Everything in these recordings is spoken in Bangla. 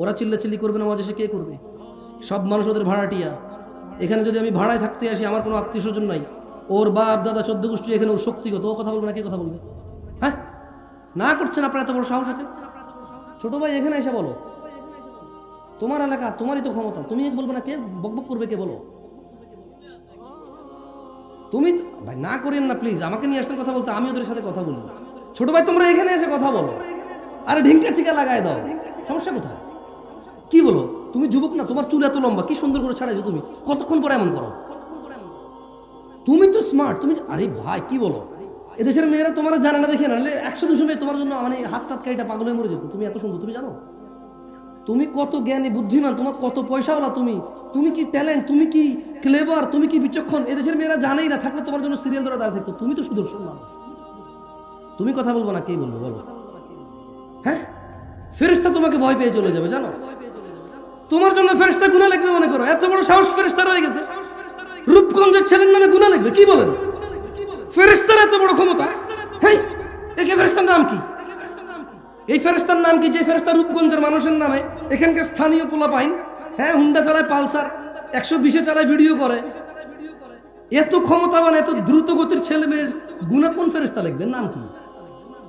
ওরা চিল্লাচিল্লি করবে না, ওয়াজ এসে কে করবে? সব মানুষ ওদের ভাড়াটিয়া। এখানে যদি আমি ভাড়ায় থাকতে আসি, আমার কোনো আত্মীয় স্বজন নাই, ওর বাপ দাদা 14 গোষ্ঠী এখানে, ওর শক্তিগত, ও কথা বলবে না, কে কথা বলবে? হ্যাঁ, না করছেন আপনার এত বড় সাহস আছে? ছোট ভাই এখানে এসে বলো, তোমার এলাকা, তোমারই তো ক্ষমতা, তুমি বলবে না, কে বকবক করবে, কে বলো? তুমি ভাই না করেন না প্লিজ, আমাকে নিয়ে আসছেন কথা বলতে, আমি ওদের সাথে কথা বলবো। ছোট ভাই তোমরা এখানে এসে কথা বলো, আরে ঢিঙ্কা চিকা লাগায় দাও, সমস্যা কোথায়? কি বলো? তুমি যুবক না, তোমার চুল এত লম্বা, কি সুন্দর করে ছাড়াইছো তুমি, কতক্ষণ পরে এমন করো? তুমি তো স্মার্ট, তুমি, আরে ভাই কি বলো? এদেশের মেয়েরা তোমার জানে না, দেখে না, 100-200 মেয়ে তোমার জন্য মানে হাত টাত কাইটা পাগল হয়ে মরে যেত। তুমি এত সুন্দর, তুমি জানো তুমি কত জ্ঞানী বুদ্ধিমান, তোমার কত পয়সাওয়ালা, তুমি কি ট্যালেন্ট, তুমি কি ক্লেভার, তুমি কি বিচক্ষণ, এদেশের মেয়েরা জানেই না, থাকলে তোমার জন্য সিরিয়াল ধরে দাঁড়িয়ে থাকতো। তুমি তো সুদর্শন মানুষ, তুমি কথা বলবো না, কে বলবে বলো? হ্যাঁ, ফেরেশতা তোমাকে ভয় পেয়ে চলে যাবে, জানো? তোমার জন্য ফেরেশতা গুনাহ লিখবে মনে করো, এত বড় সাহস ফেরেশতা রয়ে গেছে, রূপগঞ্জের ছেলের নামে গুনাহ লিখবে, কি বলেন? ফেরেশতার এত বড় ক্ষমতা? হেই, এই ফেরেশতার নাম কি? এই ফেরেশতার নাম কি যে ফেরেশতা রূপগঞ্জের মানুষের নামে এখানকার স্থানীয় পোলাপাইন, হ্যাঁ, হুন্ডা চালায়, পালসার 120-এ চালায়, ভিডিও করে? এত ক্ষমতাবান, এত দ্রুত গতির ছেলে মেয়ের গুনাহ কোন ফেরেশতা লিখবেন? নাম কি?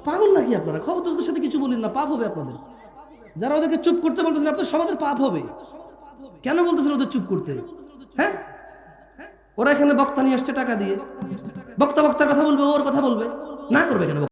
পাগল নাকি আপনারা? খবরদার সাথে কিছু বলেন না, পাপ হবে আপনাদের। যারা ওদেরকে চুপ করতে বলতেছেন, আপনার সমাজের পাপ হবে। কেন বলতেছেন ওদের চুপ করতে? হ্যাঁ, ওরা এখানে বক্তা নিয়ে আসছে টাকা দিয়ে, বক্তার কথা বলবে, ওর কথা বলবে, না করবে কেন?